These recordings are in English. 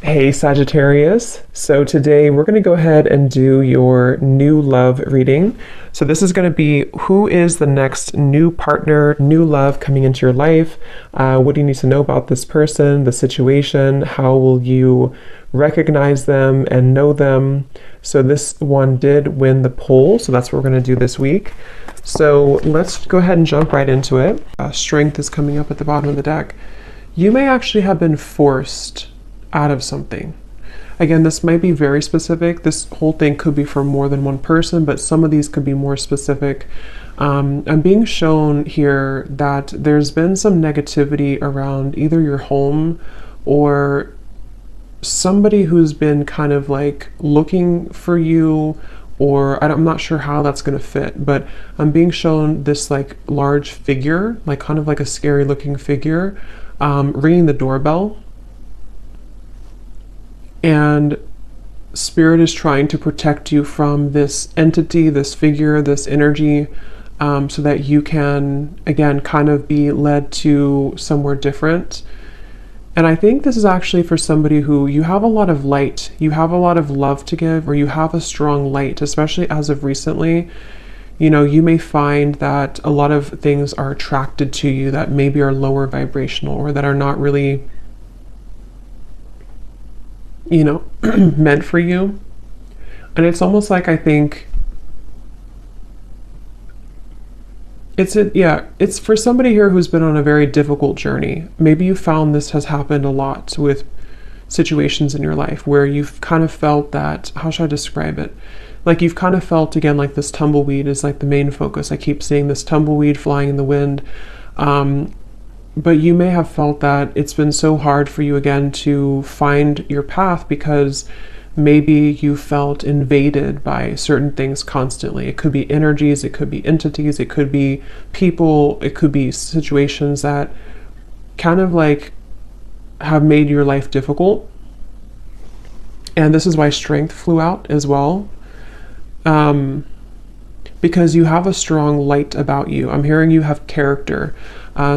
Hey Sagittarius. So today we're going to go ahead and do your new love reading. So this is going to be who is the next new partner, new love coming into your life. What do you need to know about this person, the situation? How will you recognize them and know them? So this one did win the poll. So that's what we're going to do this week. So let's go ahead and jump right into it. Strength is coming up at the bottom of the deck. You may actually have been forced out of something. Again, this might be very specific. This whole thing could be for more than one person, but some of these could be more specific. I'm being shown here that there's been some negativity around either your home or somebody who's been kind of like looking for you, or I'm not sure how that's going to fit, but I'm being shown this like large figure, like kind of like a scary looking figure, ringing the doorbell. And Spirit is trying to protect you from this entity, this figure, this energy, so that you can, again, kind of be led to somewhere different. And I think this is actually for somebody who you have a lot of light, you have a lot of love to give, or you have a strong light, especially as of recently. You know, you may find that a lot of things are attracted to you that maybe are lower vibrational or that are not really, you know, meant for you. And it's almost like, I think it's for somebody here who's been on a very difficult journey. Maybe you found this has happened a lot with situations in your life where you've kind of felt that, how should I describe it? Like you've kind of felt, again, like this tumbleweed is like the main focus. I keep seeing this tumbleweed flying in the wind. But you may have felt that it's been so hard for you again to find your path because maybe you felt invaded by certain things constantly. It could be energies, it could be entities, it could be people, it could be situations that kind of like have made your life difficult. And this is why strength flew out as well. Because you have a strong light about you. I'm hearing you have character.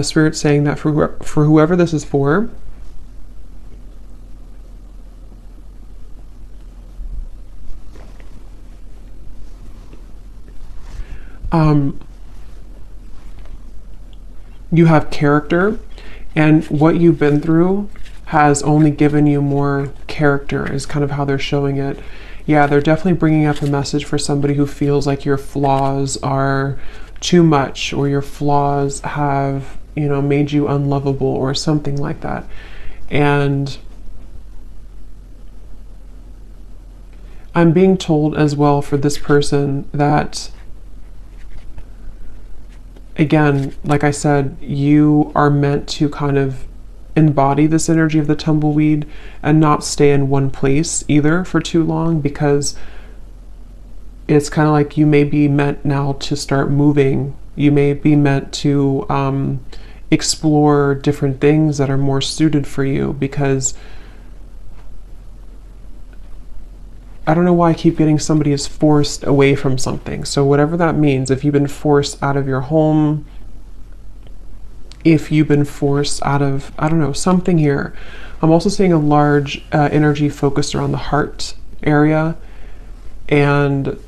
Spirit's saying that for whoever this is for, you have character, and what you've been through has only given you more character, is kind of how they're showing it. Yeah, they're definitely bringing up a message for somebody who feels like your flaws are too much, or your flaws have, you know, made you unlovable or something like that. And I'm being told as well for this person that, again, like I said, you are meant to kind of embody this energy of the tumbleweed and not stay in one place either for too long, because it's kind of like you may be meant now to start moving. You may be meant to explore different things that are more suited for you, because I don't know why I keep getting somebody is forced away from something. So whatever that means, if you've been forced out of your home, if you've been forced out of, I don't know, something here. I'm also seeing a large energy focused around the heart area. And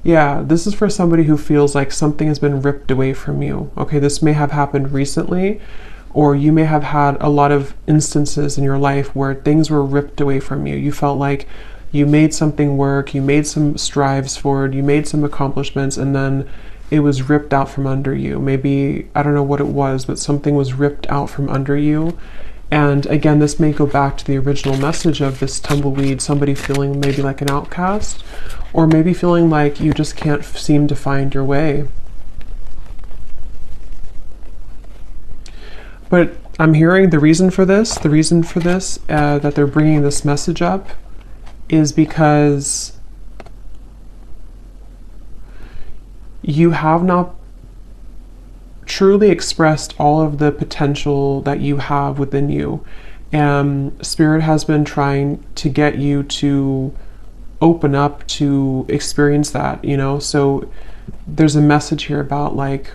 yeah, this is for somebody who feels like something has been ripped away from you. Okay, this may have happened recently, or you may have had a lot of instances in your life where things were ripped away from you. You felt like you made something work, you made some strives forward, you made some accomplishments, and then it was ripped out from under you. Maybe, I don't know what it was, but something was ripped out from under you. And again, this may go back to the original message of this tumbleweed, somebody feeling maybe like an outcast, or maybe feeling like you just can't seem to find your way. But I'm hearing the reason for this, that they're bringing this message up, is because you have not truly expressed all of the potential that you have within you. And Spirit has been trying to get you to open up to experience that, you know? So there's a message here about like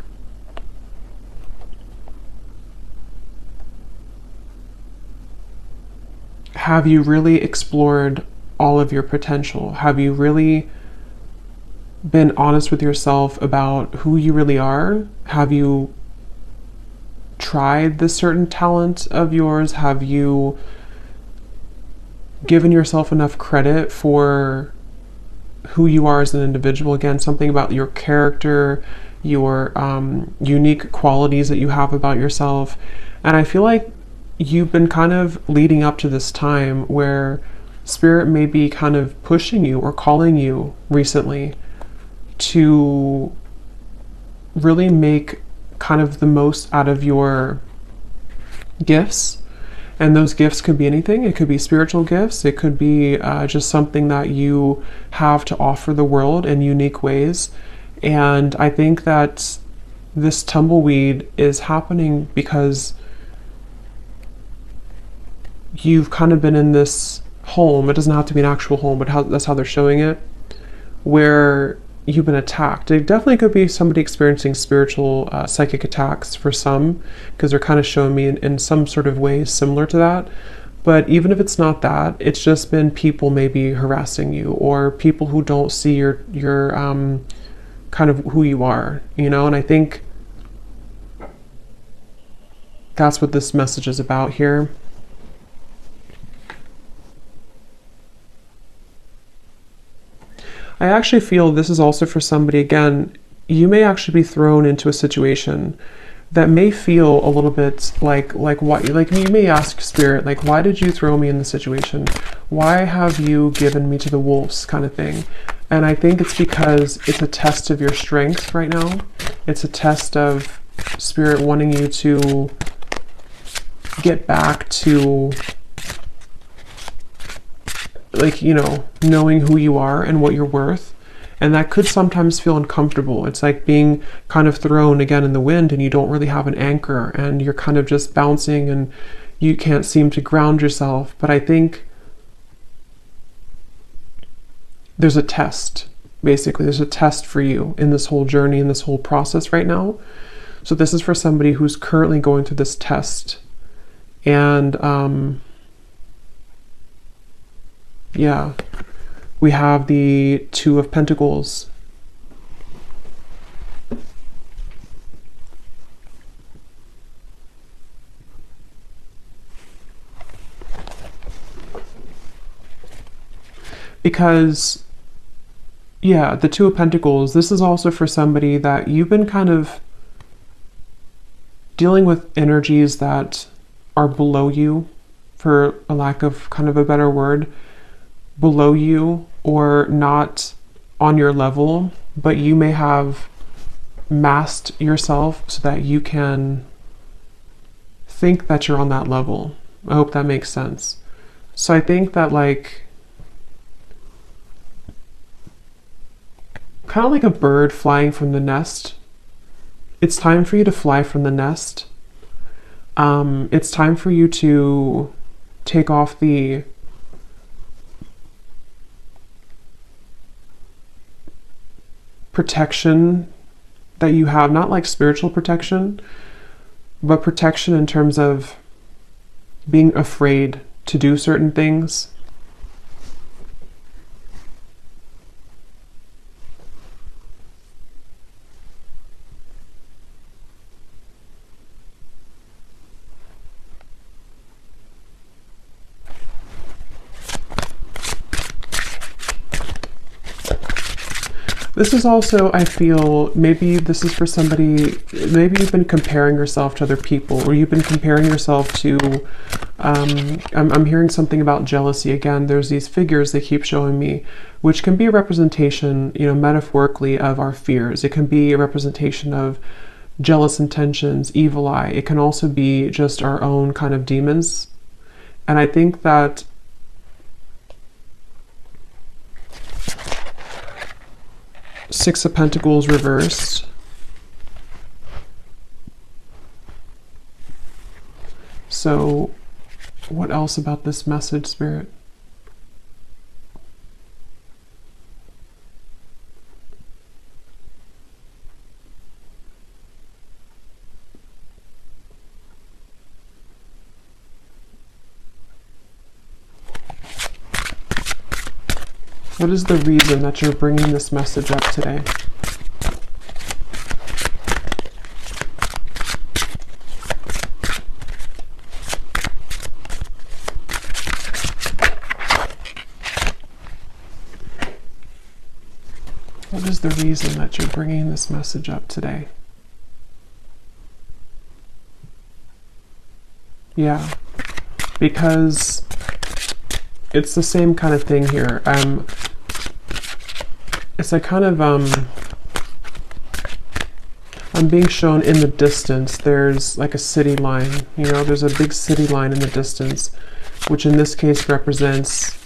have you really explored all of your potential? Have you really been honest with yourself about who you really are? Have you tried this certain talent of yours? Have you given yourself enough credit for who you are as an individual? Again, something about your character, your unique qualities that you have about yourself. And I feel like you've been kind of leading up to this time where Spirit may be kind of pushing you or calling you recently to really make kind of the most out of your gifts. And those gifts could be anything. It could be spiritual gifts. It could be just something that you have to offer the world in unique ways. And I think that this tumbleweed is happening because you've kind of been in this home. It doesn't have to be an actual home, but that's how they're showing it, where you've been attacked. It definitely could be somebody experiencing spiritual psychic attacks for some, because they're kind of showing me in some sort of way similar to that. But even if it's not that, it's just been people maybe harassing you, or people who don't see your kind of who you are, you know. And I think that's what this message is about here. I actually feel this is also for somebody, again, you may actually be thrown into a situation that may feel a little bit like what, like you may ask Spirit, like, why did you throw me in this situation? Why have you given me to the wolves, kind of thing? And I think it's because it's a test of your strength right now. It's a test of Spirit wanting you to get back to, like, you know, knowing who you are and what you're worth. And that could sometimes feel uncomfortable. It's like being kind of thrown again in the wind and you don't really have an anchor and you're kind of just bouncing and you can't seem to ground yourself. But I think there's a test, basically. There's a test for you in this whole journey, in this whole process right now. So this is for somebody who's currently going through this test. And yeah, we have the Two of Pentacles. Because, yeah, the Two of Pentacles, this is also for somebody that you've been kind of dealing with energies that are below you, for a lack of kind of a better word, below you or not on your level, but you may have masked yourself so that you can think that you're on that level. I hope that makes sense. So I think that, like, kind of like a bird flying from the nest, it's time for you to fly from the nest. It's time for you to take off the protection that you have, not like spiritual protection, but protection in terms of being afraid to do certain things. This is also, I feel, maybe this is for somebody, maybe you've been comparing yourself to other people, or you've been comparing yourself to, I'm hearing something about jealousy again. There's these figures they keep showing me, which can be a representation, you know, metaphorically of our fears. It can be a representation of jealous intentions, evil eye. It can also be just our own kind of demons. And I think that Six of Pentacles reversed. So what else about this message, Spirit? What is the reason that you're bringing this message up today? What is the reason that you're bringing this message up today? Yeah, because it's the same kind of thing here. It's a kind of, I'm being shown in the distance, there's like a city line, you know, there's a big city line in the distance, which in this case represents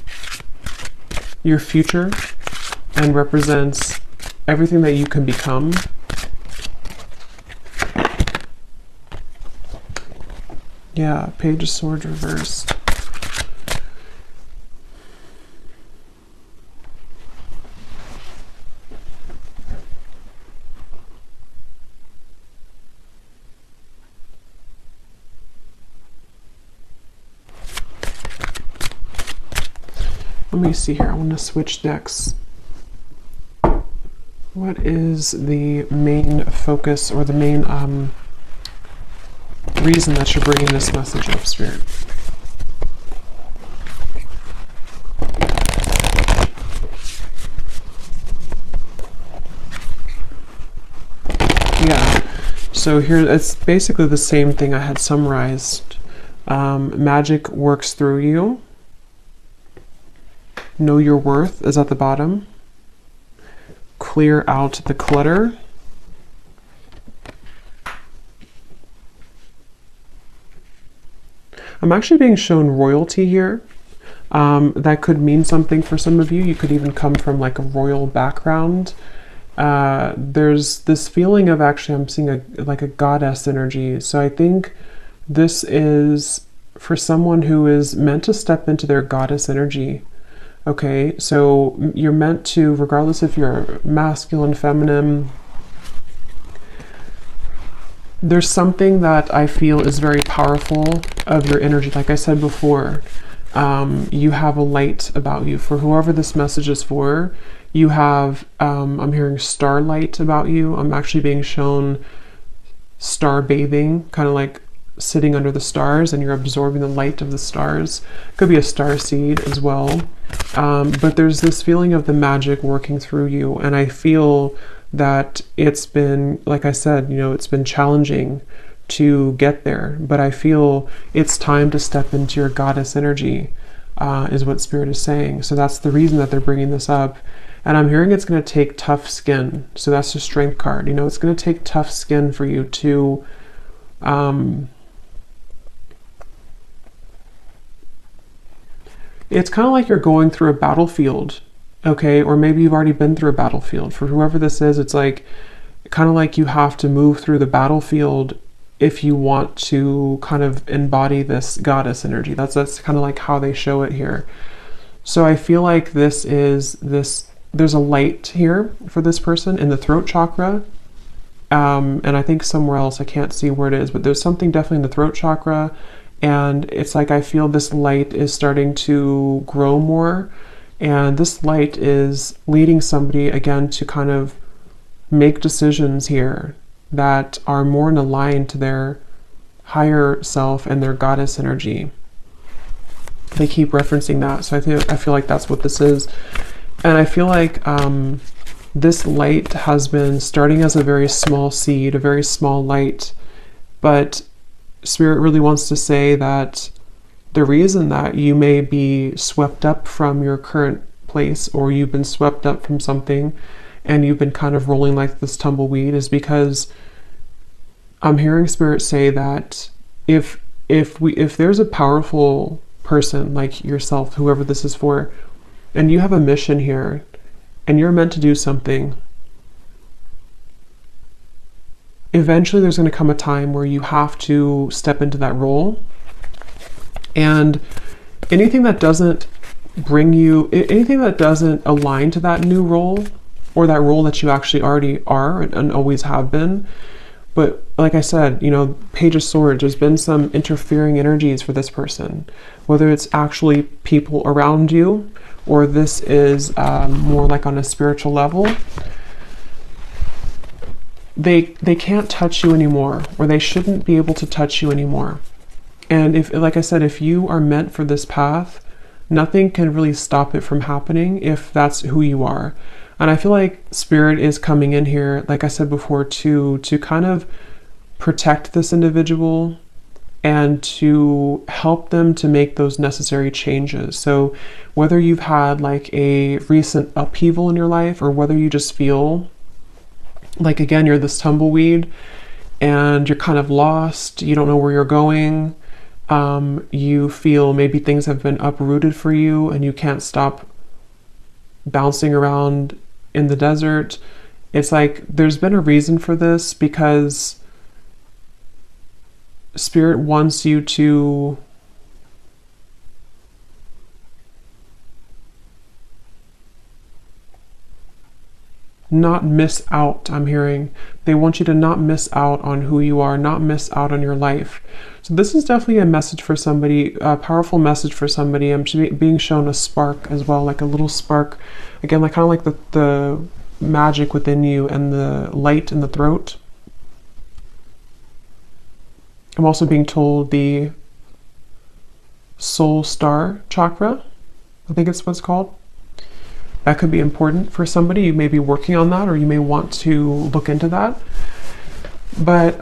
your future and represents everything that you can become. Yeah, Page of Swords reversed. Let me see here. I want to switch decks. What is the main focus or the main reason that you're bringing this message up, Spirit? Yeah. So here, it's basically the same thing I had summarized. Magic works through you. Know your worth is at the bottom. Clear out the clutter. I'm actually being shown royalty here. That could mean something for some of you. You could even come from like a royal background. There's this feeling of, actually I'm seeing like a goddess energy. So I think this is for someone who is meant to step into their goddess energy. Okay, so you're meant to, regardless if you're masculine, feminine, there's something that I feel is very powerful of your energy. Like I said before, you have a light about you. For whoever this message is for, you have, I'm hearing starlight about you. I'm actually being shown star bathing, kind of like sitting under the stars and you're absorbing the light of the stars. Could be a star seed as well. But there's this feeling of the magic working through you. And I feel that it's been, like I said, you know, it's been challenging to get there. But I feel it's time to step into your goddess energy, is what Spirit is saying. So that's the reason that they're bringing this up. And I'm hearing it's going to take tough skin. So that's the Strength card. You know, it's going to take tough skin for you to it's kind of like you're going through a battlefield, okay? Or maybe you've already been through a battlefield. For whoever this is, it's like kind of like you have to move through the battlefield if you want to kind of embody this goddess energy. That's kind of like how they show it here. So I feel like there's a light here for this person in the throat chakra. And I think somewhere else, I can't see where it is, but there's something definitely in the throat chakra. And it's like I feel this light is starting to grow more. And this light is leading somebody, again, to kind of make decisions here that are more in line to their higher self and their goddess energy. They keep referencing that. So I feel like that's what this is. And I feel like this light has been starting as a very small seed, a very small light, but Spirit really wants to say that the reason that you may be swept up from your current place, or you've been swept up from something and you've been kind of rolling like this tumbleweed, is because I'm hearing Spirit say that if there's a powerful person like yourself, whoever this is for, and you have a mission here and you're meant to do something, eventually there's going to come a time where you have to step into that role. And anything that doesn't bring you, anything that doesn't align to that new role, or that role that you actually already are and always have been, But like I said, you know, Page of Swords, there's been some interfering energies for this person, whether it's actually people around you or this is more like on a spiritual level. They can't touch you anymore, or they shouldn't be able to touch you anymore. And if, like I said, if you are meant for this path, nothing can really stop it from happening if that's who you are. And I feel like Spirit is coming in here, like I said before, to kind of protect this individual and to help them to make those necessary changes. So whether you've had like a recent upheaval in your life, or whether you just feel like, again, you're this tumbleweed and you're kind of lost, you don't know where you're going, you feel maybe things have been uprooted for you and you can't stop bouncing around in the desert. It's like there's been a reason for this, because Spirit wants you to not miss out. I'm hearing they want you to not miss out on who you are, not miss out on your life. So this is definitely a message for somebody, a powerful message for somebody. I'm being shown a spark as well, like a little spark, again, like kind of like the magic within you and the light in the throat. I'm also being told the soul star chakra, I think it's what it's called. That could be important for somebody. You may be working on that, or you may want to look into that. But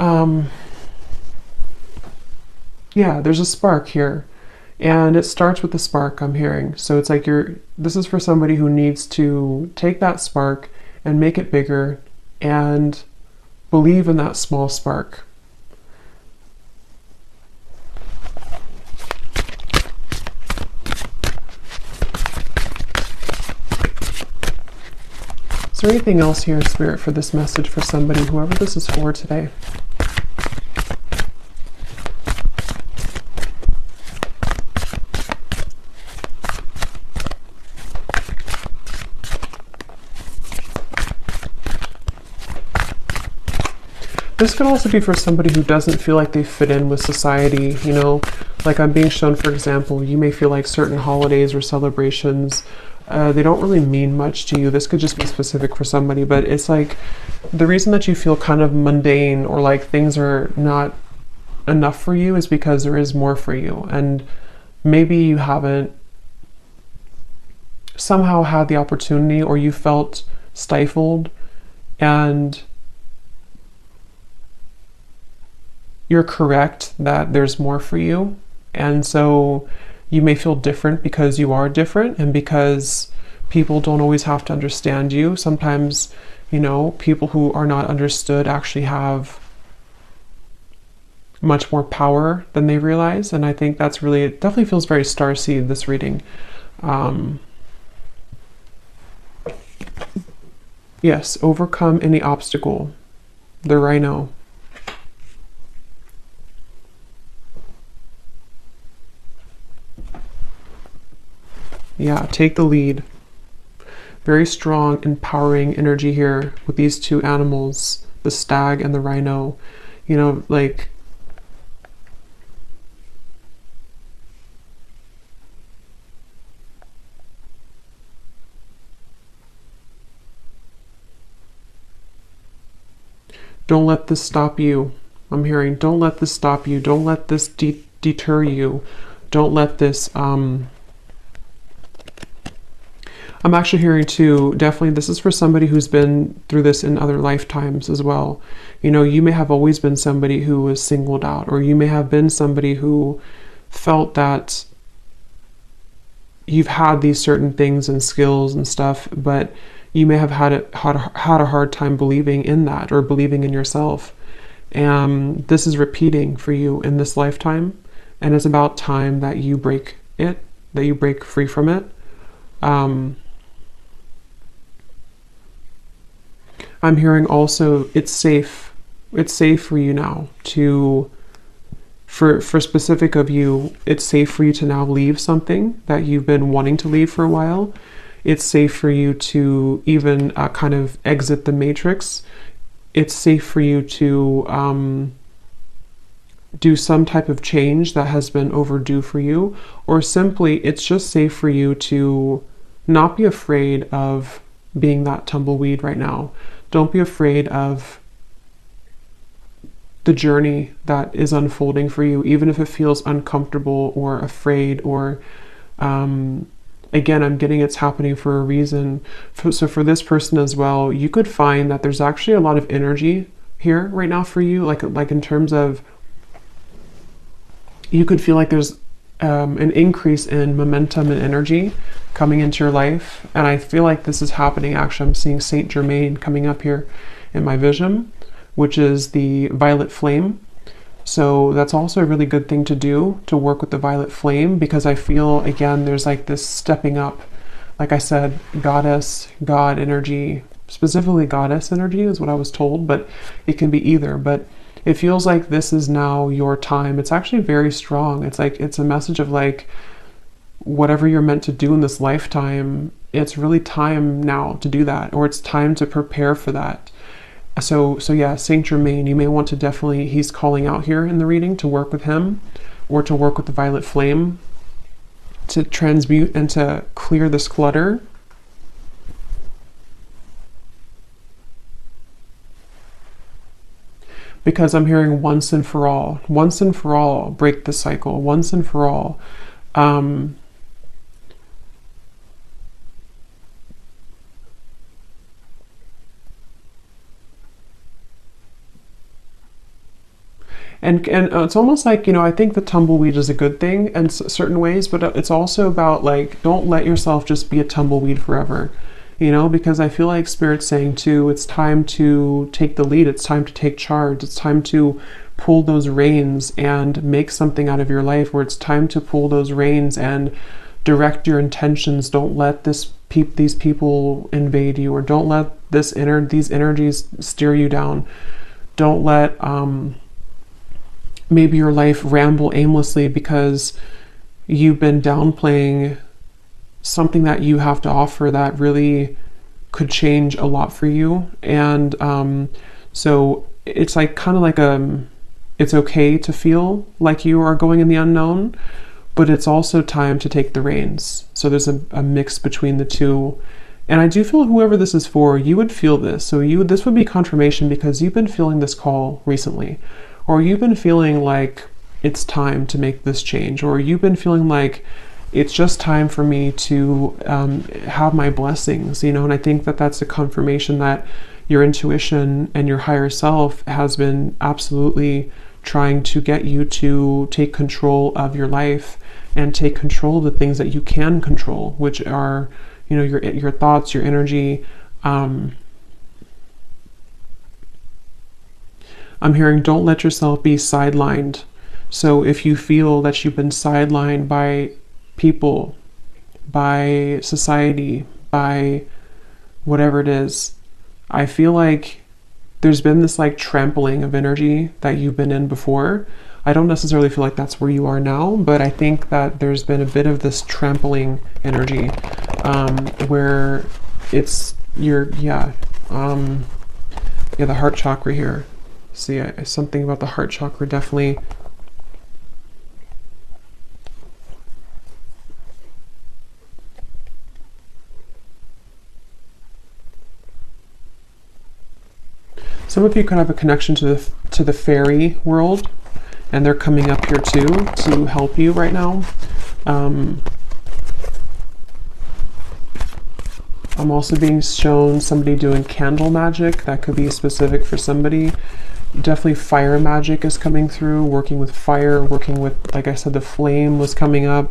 yeah, there's a spark here, and it starts with the spark, I'm hearing. So it's like this is for somebody who needs to take that spark and make it bigger and believe in that small spark. Is there anything else here, Spirit, for this message for somebody, whoever this is for today? This could also be for somebody who doesn't feel like they fit in with society, you know, like I'm being shown, for example, you may feel like certain holidays or celebrations, they don't really mean much to you. This could just be specific for somebody, but it's like the reason that you feel kind of mundane or like things are not enough for you is because there is more for you. And maybe you haven't somehow had the opportunity, or you felt stifled, and you're correct that there's more for you. And so you may feel different because you are different, and because people don't always have to understand you. Sometimes, you know, people who are not understood actually have much more power than they realize. And I think that's really, it definitely feels very starseed, this reading. Yes, overcome any obstacle. The Rhino. Yeah, take the lead. Very strong, empowering energy here with these two animals, the stag and the rhino. You know, like, don't let this stop you. I'm hearing, don't let this stop you. Don't let this deter you. Don't let this, I'm actually hearing too, definitely this is for somebody who's been through this in other lifetimes as well. You know, you may have always been somebody who was singled out, or you may have been somebody who felt that you've had these certain things and skills and stuff, but you may have had a hard time believing in that, or believing in yourself. And this is repeating for you in this lifetime, and it's about time that you break it, that you break free from it. I'm hearing also it's safe for you now to, for specific of you, it's safe for you to now leave something that you've been wanting to leave for a while. It's safe for you to even kind of exit the matrix it's safe for you to do some type of change that has been overdue for you, or simply it's just safe for you to not be afraid of being that tumbleweed right now. Don't be afraid of the journey that is unfolding for you, even if it feels uncomfortable or afraid, or again, I'm getting it's happening for a reason. So for this person as well, you could find that there's actually a lot of energy here right now for you, like in terms of, you could feel like there's an increase in momentum and energy coming into your life. And I feel like this is happening. Actually, I'm seeing Saint Germain coming up here in my vision, which is the violet flame. So that's also a really good thing to do, to work with the violet flame, because I feel, again, there's like this stepping up. Like I said, goddess, God energy, specifically goddess energy is what I was told, but it can be either. But it feels like this is now your time. It's actually very strong. It's like, it's a message of like, whatever you're meant to do in this lifetime, it's really time now to do that, or it's time to prepare for that. So yeah, Saint Germain, you may want to definitely, he's calling out here in the reading to work with him, or to work with the violet flame, to transmute and to clear this clutter. Because I'm hearing once and for all, break the cycle, once and for all. And it's almost like, I think the tumbleweed is a good thing in certain ways, but it's also about like, don't let yourself just be a tumbleweed forever, because I feel like Spirit's saying too, it's time to take the lead. It's time to take charge. It's time to pull those reins and make something out of your life, where it's time to pull those reins and direct your intentions. Don't let these people invade you, or don't let these energies steer you down. Don't let, maybe your life ramble aimlessly because you've been downplaying something that you have to offer that really could change a lot for you. And so it's like kind of like it's okay to feel like you are going in the unknown, but it's also time to take the reins. So there's a mix between the two. And I do feel whoever this is for, you would feel this. So this would be confirmation, because you've been feeling this call recently. Or you've been feeling like it's time to make this change, or you've been feeling like it's just time for me to have my blessings, and I think that that's a confirmation that your intuition and your higher self has been absolutely trying to get you to take control of your life and take control of the things that you can control, which are, your thoughts, your energy. I'm hearing, don't let yourself be sidelined. So if you feel that you've been sidelined by people, by society, by whatever it is, I feel like there's been this like trampling of energy that you've been in before. I don't necessarily feel like that's where you are now, but I think that there's been a bit of this trampling energy, where it's the heart chakra here. See, something about the heart chakra definitely. Some of you could have a connection to the fairy world, and they're coming up here too to help you right now. I'm also being shown somebody doing candle magic. That could be specific for somebody. Definitely fire magic is coming through, working with fire, working with, like I said, the flame was coming up.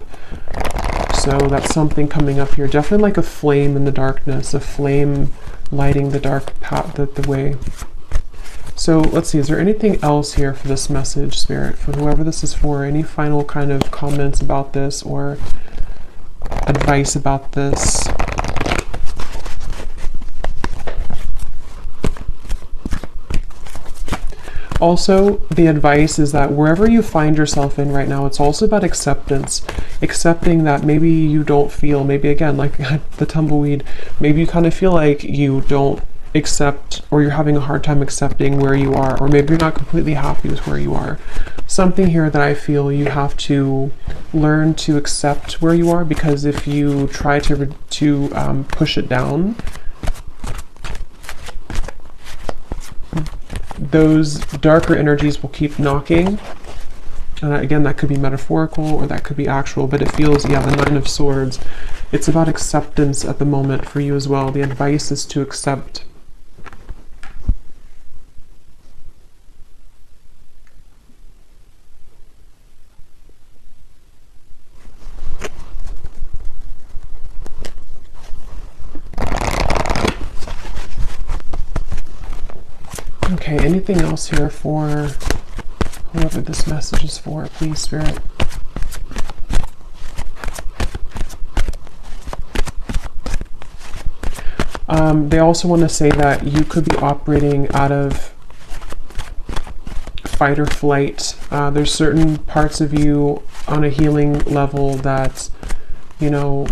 So that's something coming up here. Definitely like a flame in the darkness, a flame lighting the dark path, the way. So let's see, is there anything else here for this message, Spirit, for whoever this is for? Any final kind of comments about this or advice about this? Also, the advice is that wherever you find yourself in right now, it's also about acceptance. Accepting that maybe you don't feel, maybe again, like the tumbleweed, maybe you kind of feel like you don't accept, or you're having a hard time accepting where you are, or maybe you're not completely happy with where you are. Something here that I feel you have to learn to accept where you are, because if you try to push it down, those darker energies will keep knocking. And again, that could be metaphorical or that could be actual, but it feels, yeah, the Nine of Swords. It's about acceptance at the moment for you as well. The advice is to accept. Okay, anything else here for whoever this message is for, please, Spirit? They also want to say that you could be operating out of fight or flight. There's certain parts of you on a healing level that, you know,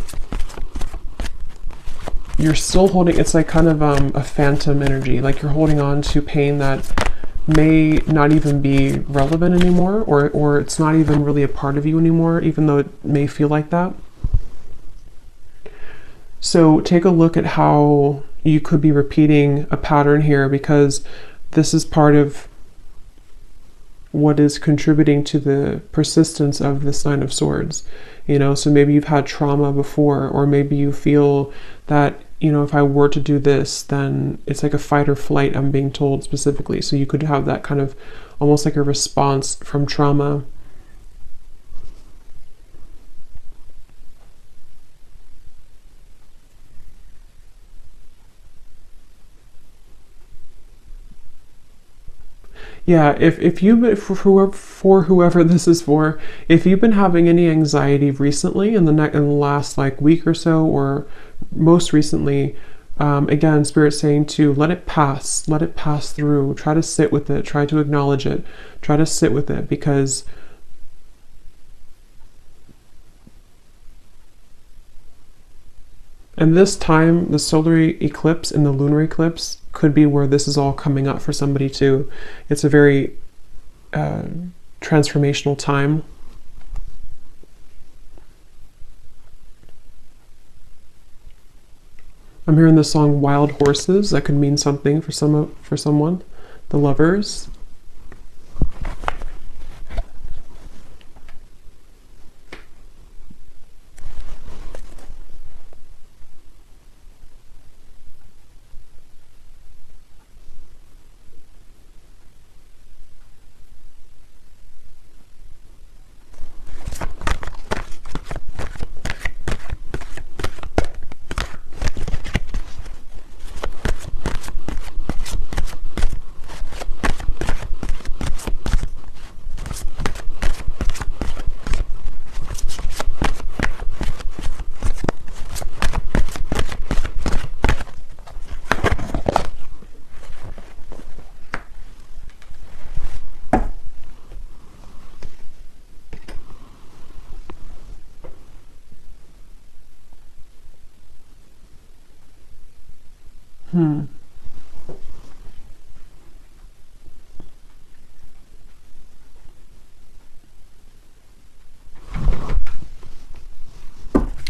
you're still holding. It's like kind of a phantom energy, like you're holding on to pain that may not even be relevant anymore, or it's not even really a part of you anymore, even though it may feel like that. So take a look at how you could be repeating a pattern here, because this is part of what is contributing to the persistence of this Nine of Swords. You know, so maybe you've had trauma before, or maybe you feel that, you know, if I were to do this, then it's like a fight or flight, I'm being told specifically. So you could have that kind of almost like a response from trauma. Yeah, if you, for whoever this is for, if you've been having any anxiety recently in the last like week or so, or most recently, again, Spirit's saying to let it pass through, try to sit with it, try to acknowledge it, try to sit with it, because and this time, the solar eclipse and the lunar eclipse could be where this is all coming up for somebody too. It's a very transformational time. I'm hearing the song Wild Horses. That could mean something for someone. The Lovers.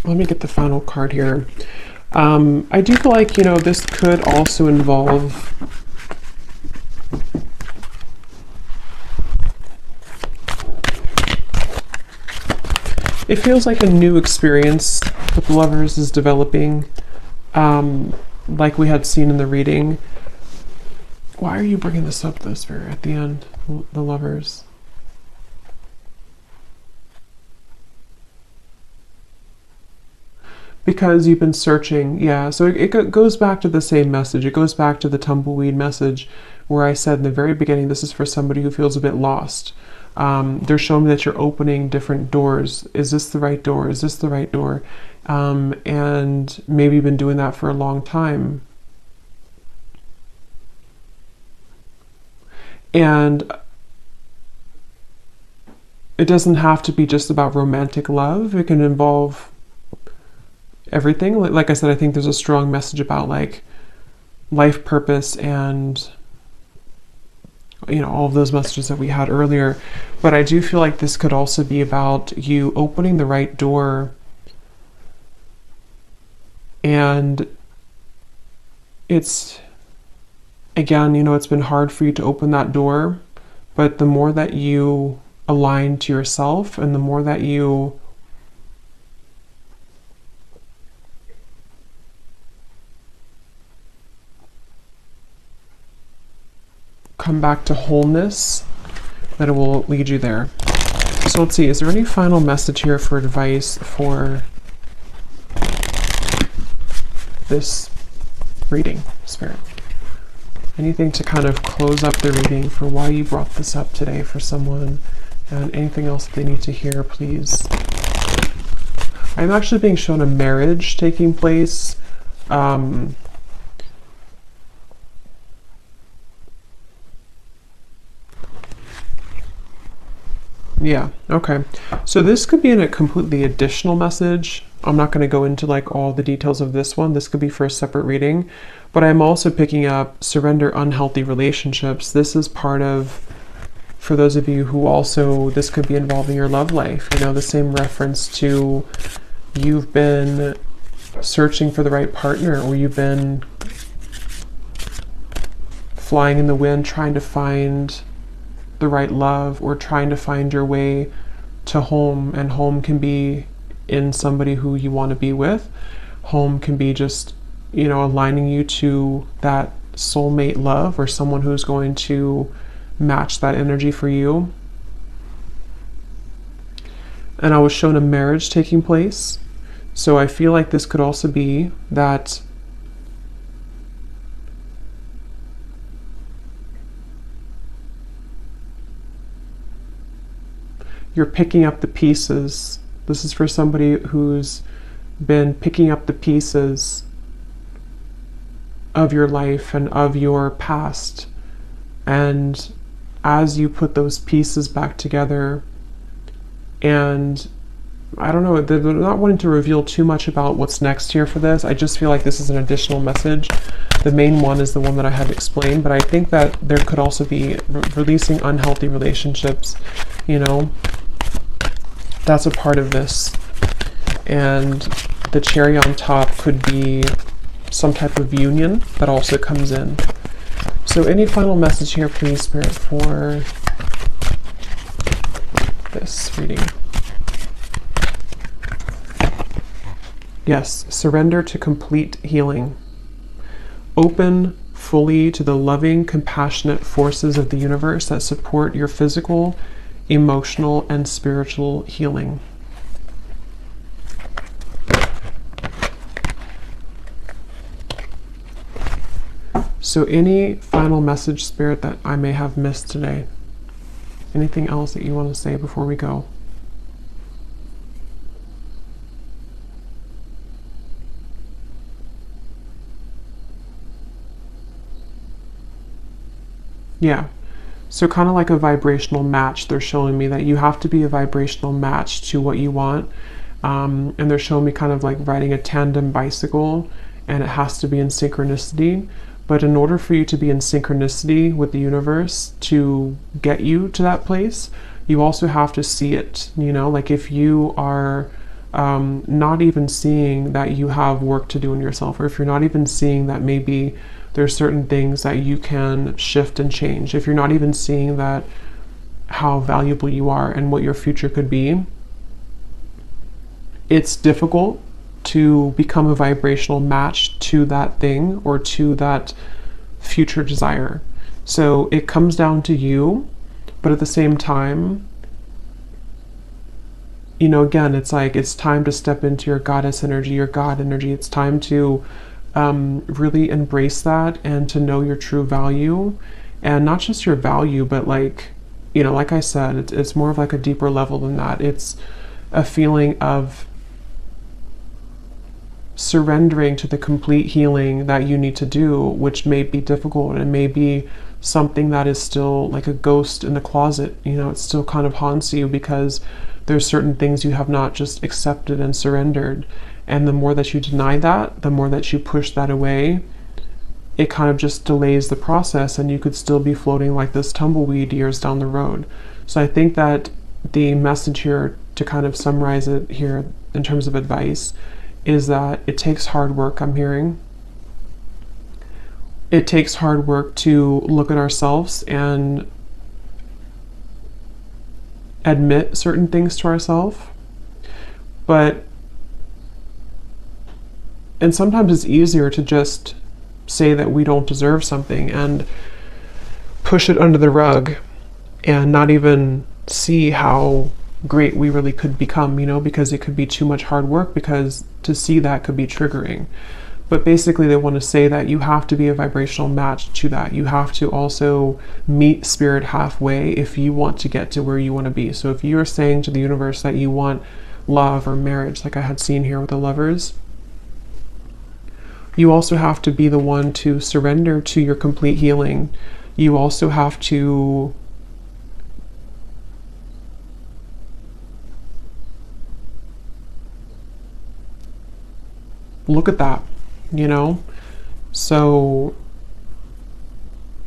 Let me get the final card here. I do feel like, you know, this could also involve it feels like a new experience with Lovers is developing, like we had seen in the reading. Why are you bringing this up, though, Spirit, at the end? The Lovers. Because you've been searching, yeah. So it goes back to the same message. It goes back to the tumbleweed message where I said in the very beginning, this is for somebody who feels a bit lost. They're showing me that you're opening different doors. Is this the right door? Is this the right door? And maybe you've been doing that for a long time. And it doesn't have to be just about romantic love. It can involve everything. Like I said, I think there's a strong message about like life purpose and, you know, all of those messages that we had earlier. But I do feel like this could also be about you opening the right door. And it's, again, you know, it's been hard for you to open that door, but the more that you align to yourself and the more that you come back to wholeness, that it will lead you there. So let's see, is there any final message here for advice for this reading, Spirit? Anything to kind of close up the reading for why you brought this up today for someone, and anything else that they need to hear, please. I'm actually being shown a marriage taking place. Yeah, okay. So this could be in a completely additional message. I'm not going to go into like all the details of this one. This could be for a separate reading. But I'm also picking up surrender unhealthy relationships. This is part of, for those of you who also, this could be involving your love life. You know, the same reference to you've been searching for the right partner, or you've been flying in the wind trying to find the right love, or trying to find your way to home. And home can be in somebody who you want to be with. Home can be just, you know, aligning you to that soulmate love, or someone who's going to match that energy for you. And I was shown a marriage taking place. So I feel like this could also be that you're picking up the pieces. This is for somebody who's been picking up the pieces of your life and of your past. And as you put those pieces back together, and I don't know, they're not wanting to reveal too much about what's next here for this. I just feel like this is an additional message. The main one is the one that I had explained, but I think that there could also be releasing unhealthy relationships, you know. That's a part of this. And the cherry on top could be some type of union that also comes in. So any final message here, please, Spirit, for this reading? Yes, surrender to complete healing. Open fully to the loving, compassionate forces of the universe that support your physical, emotional, and spiritual healing. So any final message, Spirit, that I may have missed today? Anything else that you want to say before we go? Yeah. So kind of like a vibrational match. They're showing me that you have to be a vibrational match to what you want. And they're showing me kind of like riding a tandem bicycle, and it has to be in synchronicity. But in order for you to be in synchronicity with the universe to get you to that place, you also have to see it. You know, like if you are not even seeing that you have work to do in yourself, or if you're not even seeing that maybe there's certain things that you can shift and change, if you're not even seeing that how valuable you are and what your future could be, it's difficult to become a vibrational match to that thing or to that future desire. So it comes down to you, but at the same time, you know, again, it's like it's time to step into your goddess energy, your God energy. It's time to really embrace that and to know your true value, and not just your value, but like, you know, like I said, it's more of like a deeper level than that. It's a feeling of surrendering to the complete healing that you need to do, which may be difficult, and may be something that is still like a ghost in the closet. You know, it still kind of haunts you because there's certain things you have not just accepted and surrendered. And the more that you deny that, the more that you push that away, it kind of just delays the process, and you could still be floating like this tumbleweed years down the road. So I think that the message here, to kind of summarize it here in terms of advice, is that it takes hard work. I'm hearing it takes hard work to look at ourselves and admit certain things to ourselves, and sometimes it's easier to just say that we don't deserve something and push it under the rug and not even see how great we really could become, because it could be too much hard work, because to see that could be triggering. But basically they want to say that you have to be a vibrational match to that. You have to also meet spirit halfway if you want to get to where you want to be. So if you're saying to the universe that you want love or marriage, like I had seen here with the Lovers, you also have to be the one to surrender to your complete healing. You also have to look at that, So,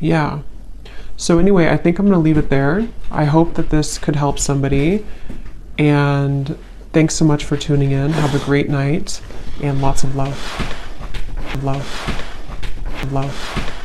yeah. So anyway, I think I'm going to leave it there. I hope that this could help somebody. And thanks so much for tuning in. Have a great night and lots of love. Love. Love.